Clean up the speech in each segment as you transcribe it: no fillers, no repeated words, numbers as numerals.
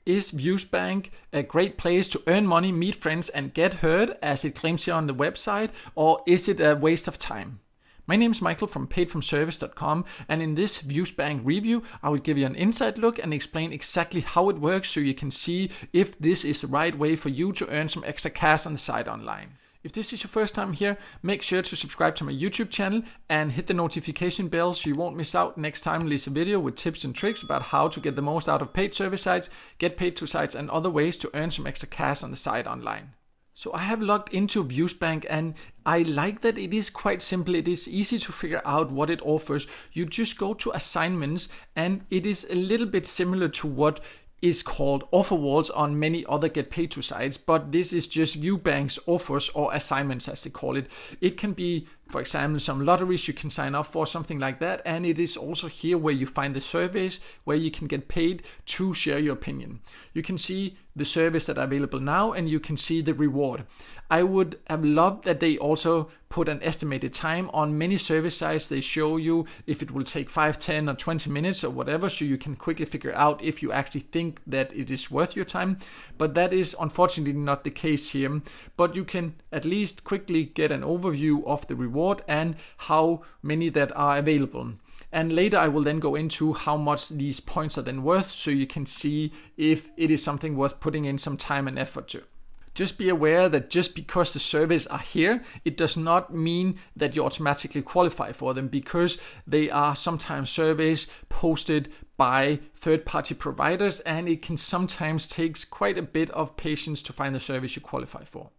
Is Viewsbank a great place to earn money, meet friends, and get heard, as it claims here on the website, or is it a waste of time? My name is Michael from paidfromservice.com, and in this Viewsbank review, I will give you an inside look and explain exactly how it works so you can see if this is the right way for you to earn some extra cash on the side online. If this is your first time here, make sure to subscribe to my YouTube channel and hit the notification bell so you won't miss out next time I release a video with tips and tricks about how to get the most out of paid service sites, get paid to sites, and other ways to earn some extra cash on the side online. So I have logged into Viewsbank and I like that it is quite simple. It is easy to figure out what it offers. You just go to assignments and it is a little bit similar to what is called offer walls on many other get paid to sites, but this is just Viewbank's offers or assignments as they call it. It can be, for example, some lotteries you can sign up for, something like that, and it is also here where you find the surveys where you can get paid to share your opinion. You can see the surveys that are available now and you can see the reward. I would have loved that they also put an estimated time. On many survey sites they show you if it will take 5, 10 or 20 minutes or whatever, so you can quickly figure out if you actually think that it is worth your time, but that is unfortunately not the case here. But you can at least quickly get an overview of the reward and how many that are available. And later I will then go into how much these points are then worth, so you can see if it is something worth putting in some time and effort to. Just be aware that just because the surveys are here, it does not mean that you automatically qualify for them, because they are sometimes surveys posted by third-party providers and it can sometimes take quite a bit of patience to find the surveys you qualify for.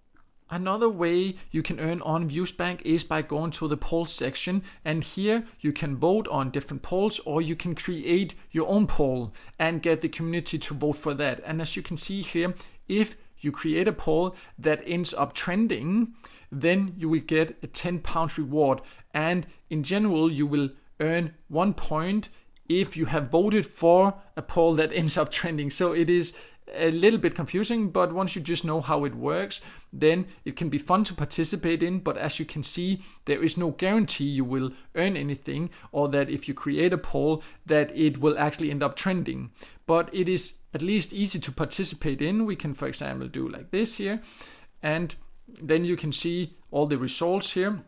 Another way you can earn on Viewsbank is by going to the polls section, and here you can vote on different polls, or you can create your own poll and get the community to vote for that. And as you can see here, if you create a poll that ends up trending, then you will get a £10 reward, and in general you will earn 1 point if you have voted for a poll that ends up trending. So it is a little bit confusing, but once you just know how it works, then it can be fun to participate in. But as you can see, there is no guarantee you will earn anything, or that if you create a poll that it will actually end up trending. But it is at least easy to participate in. We can, for example, do like this here, and then you can see all the results here,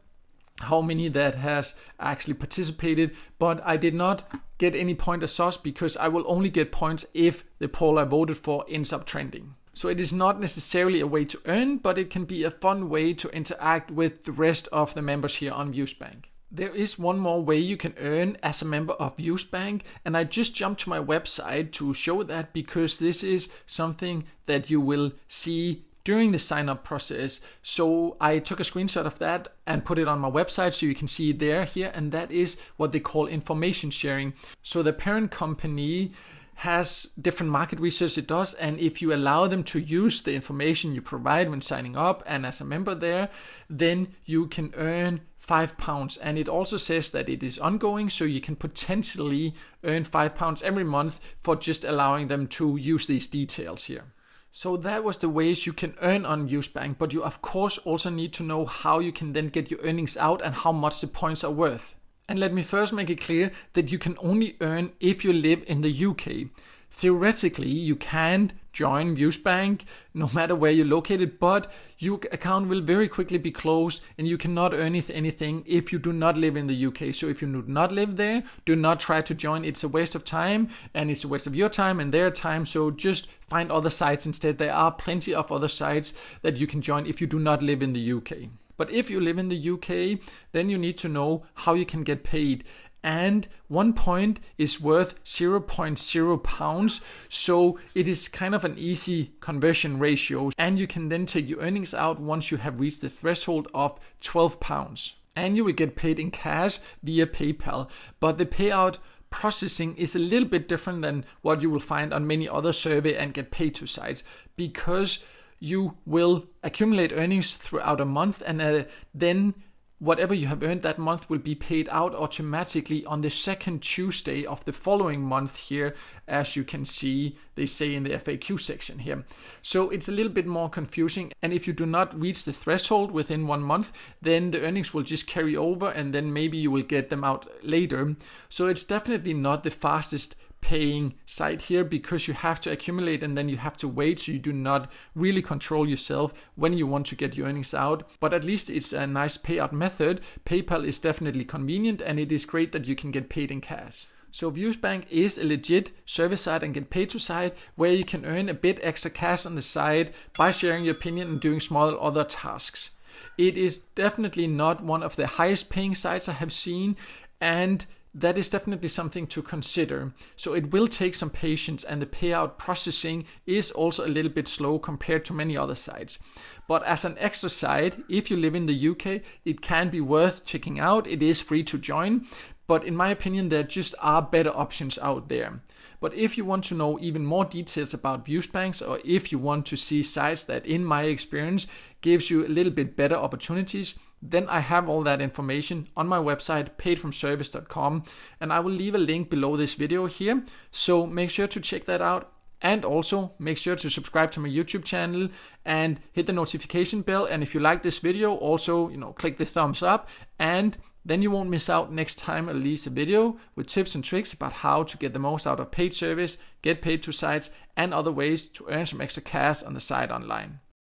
how many that has actually participated. But I did not get any point as such, because I will only get points if the poll I voted for ends up trending. So it is not necessarily a way to earn, but it can be a fun way to interact with the rest of the members here on Viewsbank. There is one more way you can earn as a member of Viewsbank, and I just jumped to my website to show that, because this is something that you will see during the sign-up process. So I took a screenshot of that and put it on my website so you can see it there here, and that is what they call information sharing. So the parent company has different market research it does, and if you allow them to use the information you provide when signing up and as a member there, then you can earn £5. And it also says that it is ongoing, so you can potentially earn £5 every month for just allowing them to use these details here. So that was the ways you can earn on Viewsbank, but you of course also need to know how you can then get your earnings out and how much the points are worth. And let me first make it clear that you can only earn if you live in the UK. Theoretically, you can join Viewsbank no matter where you're located, but your account will very quickly be closed and you cannot earn anything if you do not live in the UK. So if you do not live there, do not try to join. It's a waste of time, and it's a waste of your time and their time. So just find other sites instead. There are plenty of other sites that you can join if you do not live in the UK. But if you live in the UK, then you need to know how you can get paid. And 1 point is worth 0.0 pounds, so it is kind of an easy conversion ratio, and you can then take your earnings out once you have reached the threshold of £12, and you will get paid in cash via PayPal. But the payout processing is a little bit different than what you will find on many other survey and get paid to sites, because you will accumulate earnings throughout a month, and then whatever you have earned that month will be paid out automatically on the second Tuesday of the following month here, as you can see they say in the FAQ section here. So it's a little bit more confusing, and if you do not reach the threshold within 1 month, then the earnings will just carry over and then maybe you will get them out later. So it's definitely not the fastest paying site here, because you have to accumulate and then you have to wait, so you do not really control yourself when you want to get your earnings out. But at least it's a nice payout method. PayPal is definitely convenient, and it is great that you can get paid in cash. So Viewsbank is a legit service site and get paid to site where you can earn a bit extra cash on the side by sharing your opinion and doing small other tasks. It is definitely not one of the highest paying sites I have seen, and that is definitely something to consider. So it will take some patience, and the payout processing is also a little bit slow compared to many other sites. But as an extra site, if you live in the UK, it can be worth checking out. It is free to join, but in my opinion, there just are better options out there. But if you want to know even more details about Viewsbanks, or if you want to see sites that, in my experience, gives you a little bit better opportunities, then I have all that information on my website, paidfromservice.com, and I will leave a link below this video here. So make sure to check that out. And also make sure to subscribe to my YouTube channel and hit the notification bell. And if you like this video, also, click the thumbs up, and then you won't miss out next time I release a video with tips and tricks about how to get the most out of paid service, get paid to sites, and other ways to earn some extra cash on the site online.